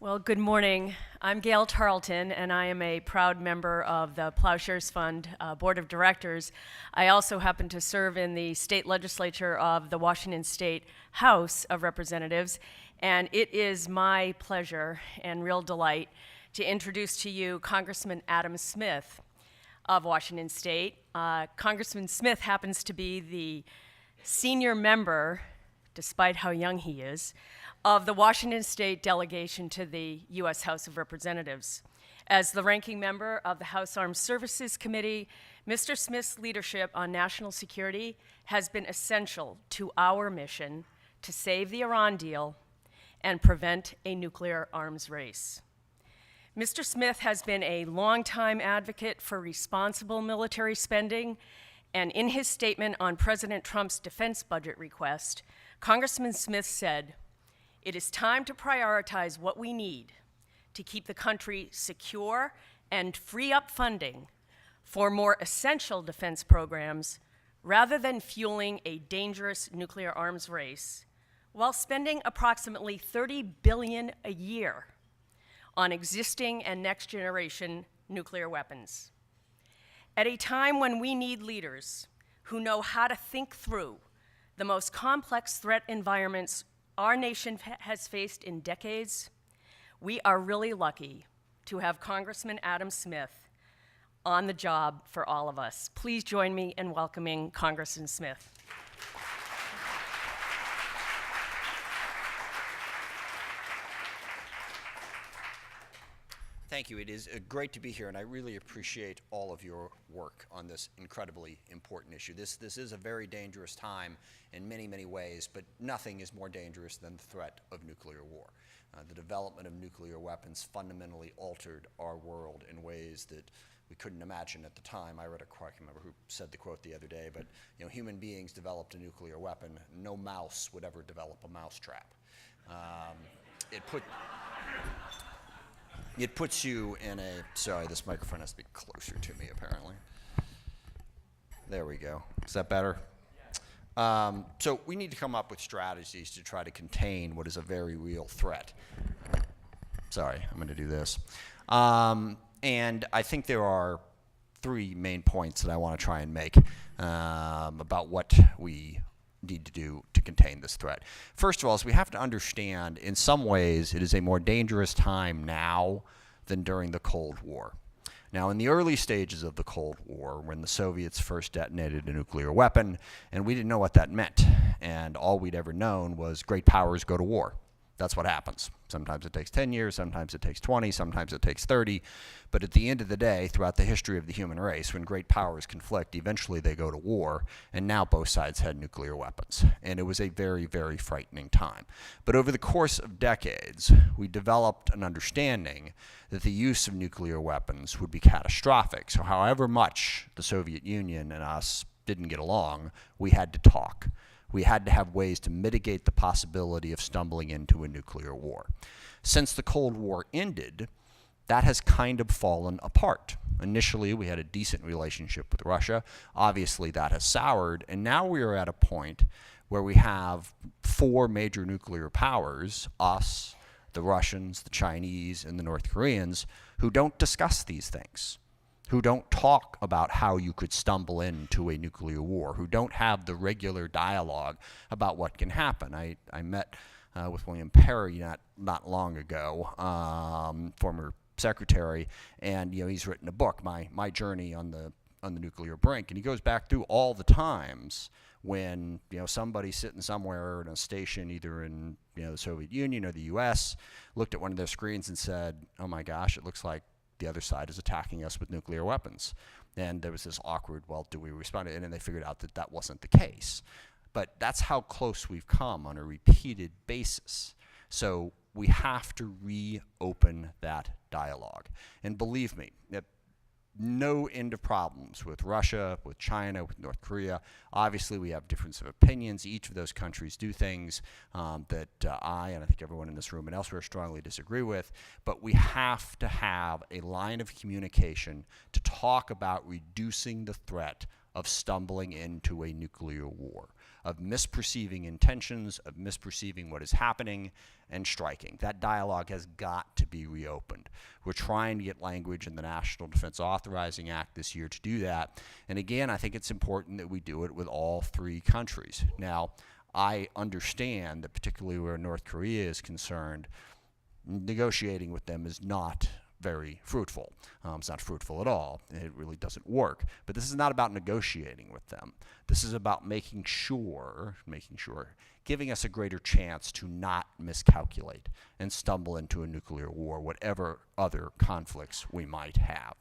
Well, good morning. I'm Gail Tarleton, and I am a proud member of the Ploughshares Fund Board of Directors. I also happen to serve in the state legislature of the Washington State House of Representatives, and it is my pleasure and real delight to introduce to you Congressman Adam Smith of Washington State. Congressman Smith happens to be the senior member, despite how young he is, of the Washington State delegation to the U.S. House of Representatives. As the ranking member of the House Armed Services Committee, Mr. Smith's leadership on national security has been essential to our mission to save the Iran deal and prevent a nuclear arms race. Mr. Smith has been a longtime advocate for responsible military spending, and in his statement on President Trump's defense budget request, Congressman Smith said, "It is time to prioritize what we need to keep the country secure and free up funding for more essential defense programs rather than fueling a dangerous nuclear arms race while spending approximately $30 billion a year on existing and next generation nuclear weapons. At a time when we need leaders who know how to think through the most complex threat environments our nation has faced in decades, we are really lucky to have Congressman Adam Smith on the job for all of us. Please join me in welcoming Congressman Smith. Thank you. It is great to be here, and I really appreciate all of your work on this incredibly important issue. This is a very dangerous time in many, many ways, but nothing is more dangerous than the threat of nuclear war. The development of nuclear weapons fundamentally altered our world in ways that we couldn't imagine at the time. I read a quote, I can't remember who said the quote the other day, but human beings developed a nuclear weapon. No mouse would ever develop a mousetrap. It puts you in a, sorry, this microphone has to be closer to me apparently. There we go. Is that better? So we need to come up with strategies to try to contain what is a very real threat. Sorry, I'm going to do this. And I think there are three main points that I want to try and make about what we need to do to contain this threat. First of all, is we have to understand in some ways it is a more dangerous time now than during the Cold War. Now, in the early stages of the Cold War, when the Soviets first detonated a nuclear weapon, and we didn't know what that meant, and all we'd ever known was great powers go to war. That's what happens. Sometimes it takes 10 years, sometimes it takes 20, sometimes it takes 30. But at the end of the day, throughout the history of the human race, when great powers conflict, eventually they go to war. And now both sides had nuclear weapons. And it was a very, very frightening time. But over the course of decades, we developed an understanding that the use of nuclear weapons would be catastrophic. So however much the Soviet Union and us didn't get along, we had to talk. We had to have ways to mitigate the possibility of stumbling into a nuclear war. Since the Cold War ended, that has kind of fallen apart. Initially, we had a decent relationship with Russia. Obviously, that has soured, and now we are at a point where we have four major nuclear powers, us, the Russians, the Chinese, and the North Koreans, who don't discuss these things, who don't talk about how you could stumble into a nuclear war, who don't have the regular dialogue about what can happen. I met with William Perry not long ago, former secretary, and he's written a book, My Journey on the Nuclear Brink, and he goes back through all the times when somebody sitting somewhere in a station, either in the Soviet Union or the U.S., looked at one of their screens and said, "Oh my gosh, it looks like the other side is attacking us with nuclear weapons." And there was this awkward, well, do we respond? And then they figured out that that wasn't the case. But that's how close we've come on a repeated basis. So we have to reopen that dialogue. And believe me, no end of problems with Russia, with China, with North Korea. Obviously, we have difference of opinions. Each of those countries do things that I, and I think everyone in this room and elsewhere, strongly disagree with. But we have to have a line of communication to talk about reducing the threat of stumbling into a nuclear war. of misperceiving intentions, of misperceiving what is happening, and striking. That dialogue has got to be reopened. We're trying to get language in the National Defense Authorizing Act this year to do that. And again, I think it's important that we do it with all three countries. Now, I understand that particularly where North Korea is concerned, negotiating with them is not very fruitful. It's not fruitful at all. It really doesn't work. But this is not about negotiating with them. This is about making sure, giving us a greater chance to not miscalculate and stumble into a nuclear war, whatever other conflicts we might have.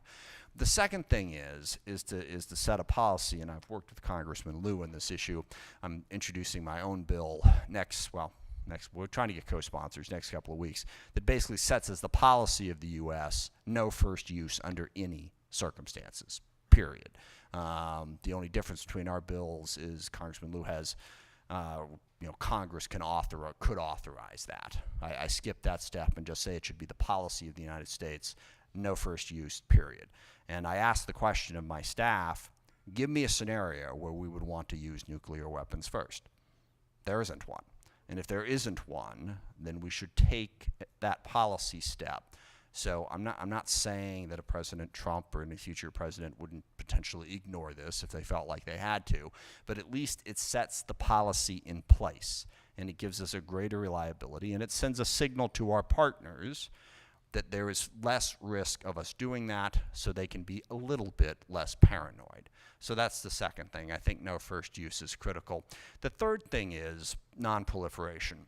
The second thing is to set a policy, and I've worked with Congressman Liu on this issue. I'm introducing my own bill we're trying to get co-sponsors next couple of weeks, that basically sets as the policy of the U.S. no first use under any circumstances, period. The only difference between our bills is Congressman Liu has, Congress could authorize that. I skip that step and just say it should be the policy of the United States, no first use, period. And I asked the question of my staff, give me a scenario where we would want to use nuclear weapons first. There isn't one. And if there isn't one, then we should take that policy step. So I'm not saying that a President Trump or any future president wouldn't potentially ignore this if they felt like they had to, but at least it sets the policy in place, and it gives us a greater reliability, and it sends a signal to our partners that there is less risk of us doing that, so they can be a little bit less paranoid. So that's the second thing. I think no first use is critical. The third thing is non-proliferation.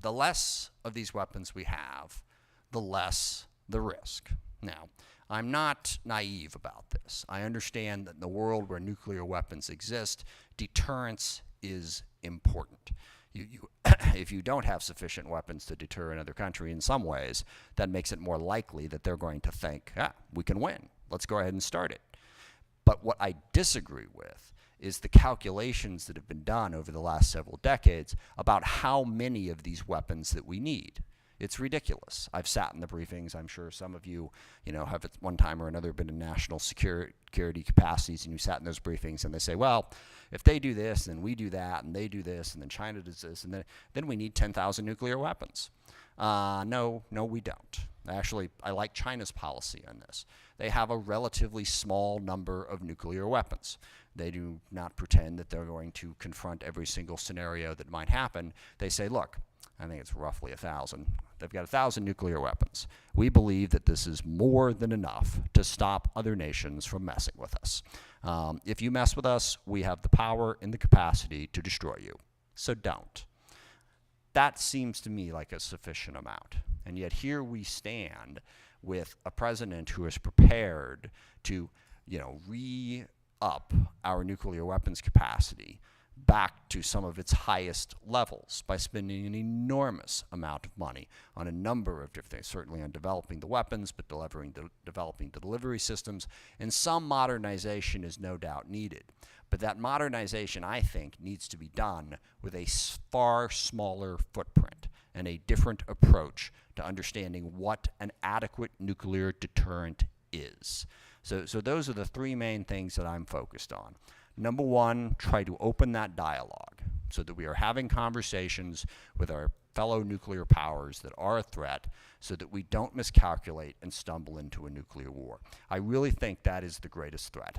The less of these weapons we have, the less the risk. Now, I'm not naive about this. I understand that in the world where nuclear weapons exist, deterrence is important. If you don't have sufficient weapons to deter another country in some ways, that makes it more likely that they're going to think, we can win. Let's go ahead and start it. But what I disagree with is the calculations that have been done over the last several decades about how many of these weapons that we need. It's ridiculous. I've sat in the briefings. I'm sure some of you, have at one time or another been in national security capacities, and you sat in those briefings, and they say, well, if they do this, then we do that, and they do this, and then China does this, and then we need 10,000 nuclear weapons. No, we don't. Actually, I like China's policy on this. They have a relatively small number of nuclear weapons. They do not pretend that they're going to confront every single scenario that might happen. They say, look, I think it's roughly 1,000. They've got 1,000 nuclear weapons. We believe that this is more than enough to stop other nations from messing with us. If you mess with us, we have the power and the capacity to destroy you. So don't. That seems to me like a sufficient amount. And yet here we stand with a president who is prepared to, re-up our nuclear weapons capacity back to some of its highest levels by spending an enormous amount of money on a number of different things, certainly on developing the weapons, but developing the delivery systems. And some modernization is no doubt needed. But that modernization, I think, needs to be done with a far smaller footprint and a different approach to understanding what an adequate nuclear deterrent is. So those are the three main things that I'm focused on. Number one, try to open that dialogue so that we are having conversations with our fellow nuclear powers that are a threat so that we don't miscalculate and stumble into a nuclear war. I really think that is the greatest threat.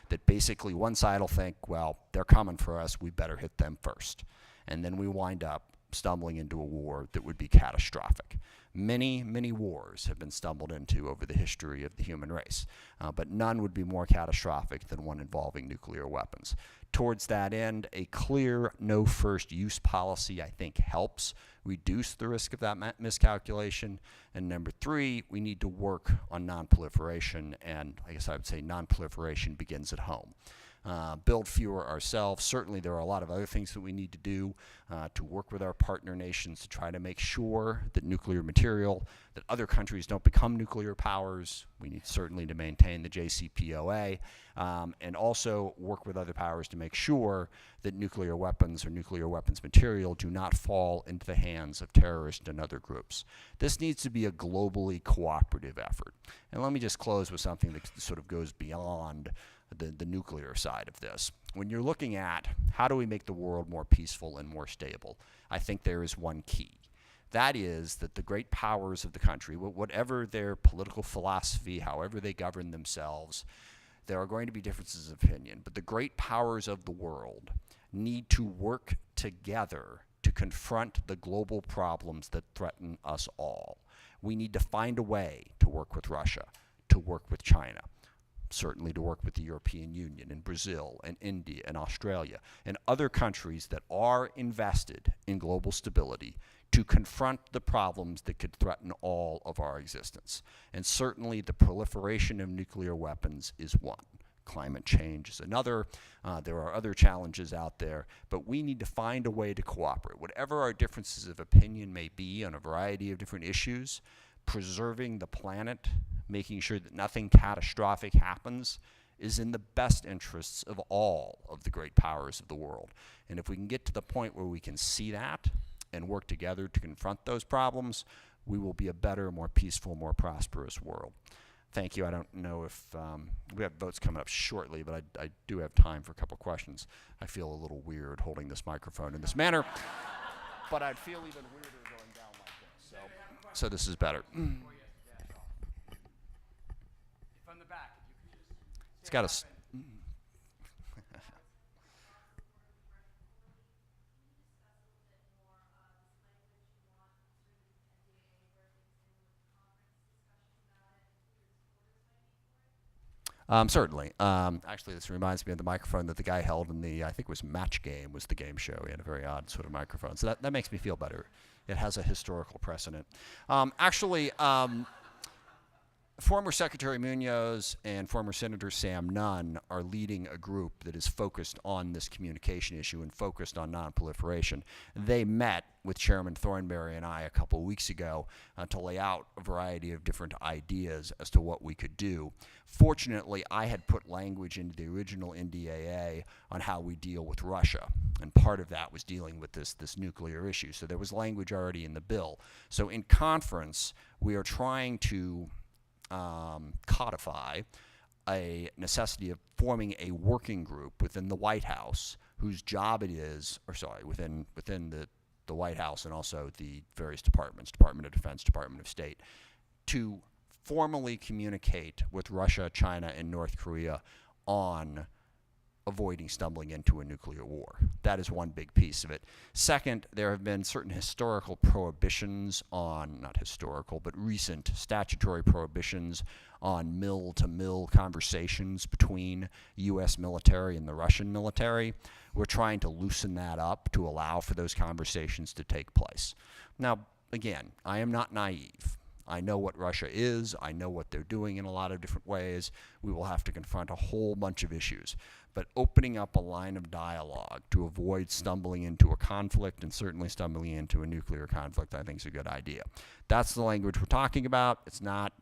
That basically one side will think, well, they're coming for us, we better hit them first. And then we wind up stumbling into a war that would be catastrophic. Many, many wars have been stumbled into over the history of the human race, but none would be more catastrophic than one involving nuclear weapons. Towards that end, a clear no first use policy, I think, helps reduce the risk of that miscalculation. And number three, we need to work on nonproliferation, and I guess I would say nonproliferation begins at home. Build fewer ourselves. Certainly there are a lot of other things that we need to do to work with our partner nations to try to make sure that nuclear material, that other countries don't become nuclear powers. We need certainly to maintain the JCPOA and also work with other powers to make sure that nuclear weapons or nuclear weapons material do not fall into the hands of terrorists and other groups. This needs to be a globally cooperative effort. And let me just close with something that sort of goes beyond the nuclear side of this. when you're looking at how do we make the world more peaceful and more stable, I think there is one key. That is that the great powers of the country, whatever their political philosophy, however they govern themselves, there are going to be differences of opinion, but the great powers of the world need to work together to confront the global problems that threaten us all. We need to find a way to work with Russia, to work with China, certainly to work with the European Union and Brazil and India and Australia and other countries that are invested in global stability to confront the problems that could threaten all of our existence. And certainly the proliferation of nuclear weapons is one. Climate change is another. There are other challenges out there, but we need to find a way to cooperate. Whatever our differences of opinion may be on a variety of different issues, preserving the planet, making sure that nothing catastrophic happens, is in the best interests of all of the great powers of the world. And if we can get to the point where we can see that and work together to confront those problems, we will be a better, more peaceful, more prosperous world. Thank you. I don't know if we have votes coming up shortly, but I do have time for a couple questions. I feel a little weird holding this microphone in this manner, but I'd feel even weirder going down like this. So this is better. From the back, if you could just It's got a. Certainly. Actually, this reminds me of the microphone that the guy held in the, I think it was Match Game, was the game show. He had a very odd sort of microphone. So that makes me feel better. It has a historical precedent. Former Secretary Munoz and former Senator Sam Nunn are leading a group that is focused on this communication issue and focused on nonproliferation. They met with Chairman Thornberry and I a couple of weeks ago to lay out a variety of different ideas as to what we could do. Fortunately, I had put language into the original NDAA on how we deal with Russia, and part of that was dealing with this nuclear issue. So there was language already in the bill. So in conference, we are trying to codify a necessity of forming a working group within the White House whose job it is, within the White House and also the various departments, Department of Defense, Department of State, to formally communicate with Russia, China, and North Korea on avoiding stumbling into a nuclear war. That is one big piece of it. Second, there have been certain historical prohibitions on, not historical, but recent statutory prohibitions on mill-to-mill conversations between U.S. military and the Russian military. We're trying to loosen that up to allow for those conversations to take place. Now, again, I am not naive. I know what Russia is. I know what they're doing in a lot of different ways. We will have to confront a whole bunch of issues. But opening up a line of dialogue to avoid stumbling into a conflict and certainly stumbling into a nuclear conflict, I think is a good idea. That's the language we're talking about. It's not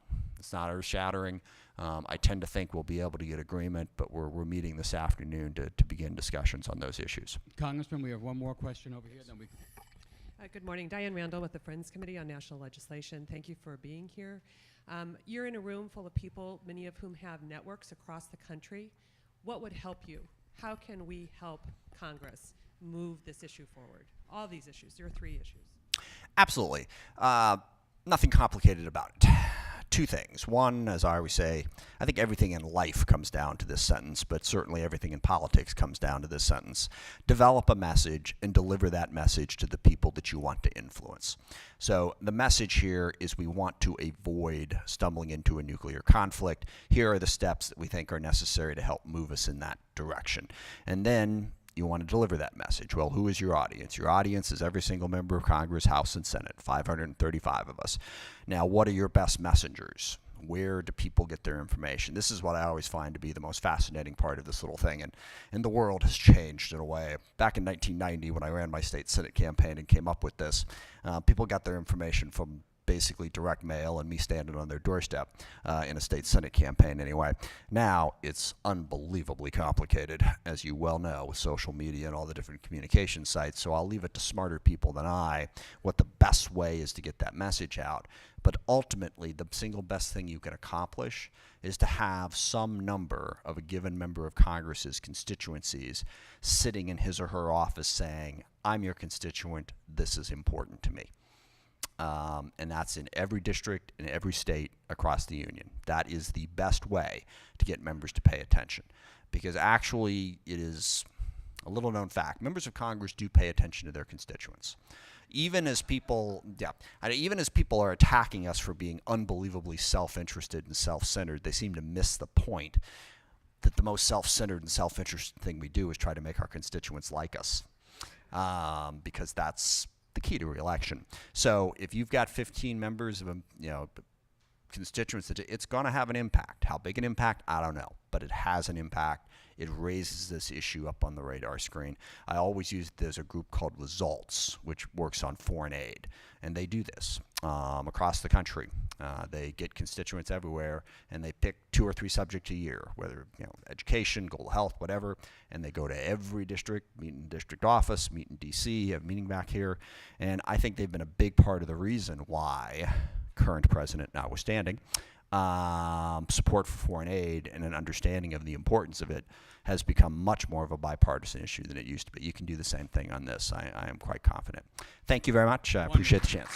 earth-shattering. I tend to think we'll be able to get agreement, but we're meeting this afternoon to begin discussions on those issues. Congressman, we have one more question over here. Then we. Good morning. Diane Randall with the Friends Committee on National Legislation. Thank you for being here. You're in a room full of people, many of whom have networks across the country. What would help you? How can we help Congress move this issue forward? All these issues. There are 3 issues. Absolutely. Nothing complicated about it. 2 things. One, as I always say, I think everything in life comes down to this sentence, but certainly everything in politics comes down to this sentence. Develop a message and deliver that message to the people that you want to influence. So the message here is we want to avoid stumbling into a nuclear conflict. Here are the steps that we think are necessary to help move us in that direction. And then you want to deliver that message. Well, who is your audience? Your audience is every single member of Congress, House, and Senate, 535 of us. Now, what are your best messengers? Where do people get their information? This is what I always find to be the most fascinating part of this little thing, and the world has changed in a way. Back in 1990, when I ran my state Senate campaign and came up with this, people got their information from basically direct mail and me standing on their doorstep in a state Senate campaign anyway. Now, it's unbelievably complicated, as you well know, with social media and all the different communication sites, so I'll leave it to smarter people than I what the best way is to get that message out. But ultimately, the single best thing you can accomplish is to have some number of a given member of Congress's constituencies sitting in his or her office saying, I'm your constituent, this is important to me. And that's in every district, in every state across the union. That is the best way to get members to pay attention. Because actually, it is a little known fact. Members of Congress do pay attention to their constituents. Even as people are attacking us for being unbelievably self-interested and self-centered, they seem to miss the point that the most self-centered and self-interested thing we do is try to make our constituents like us, because that's the key to re-election. So if you've got 15 members of constituents, it's going to have an impact. How big an impact? I don't know, but it has an impact. It raises this issue up on the radar screen. I always use there's a group called Results, which works on foreign aid, and they do this across the country. They get constituents everywhere, and they pick 2 or 3 subjects a year, whether education, global health, whatever, and they go to every district, meet in district office, meet in D.C., have a meeting back here, and I think they've been a big part of the reason why, current president notwithstanding, support for foreign aid and an understanding of the importance of it has become much more of a bipartisan issue than it used to be. You can do the same thing on this. I am quite confident. Thank you very much. I appreciate the chance.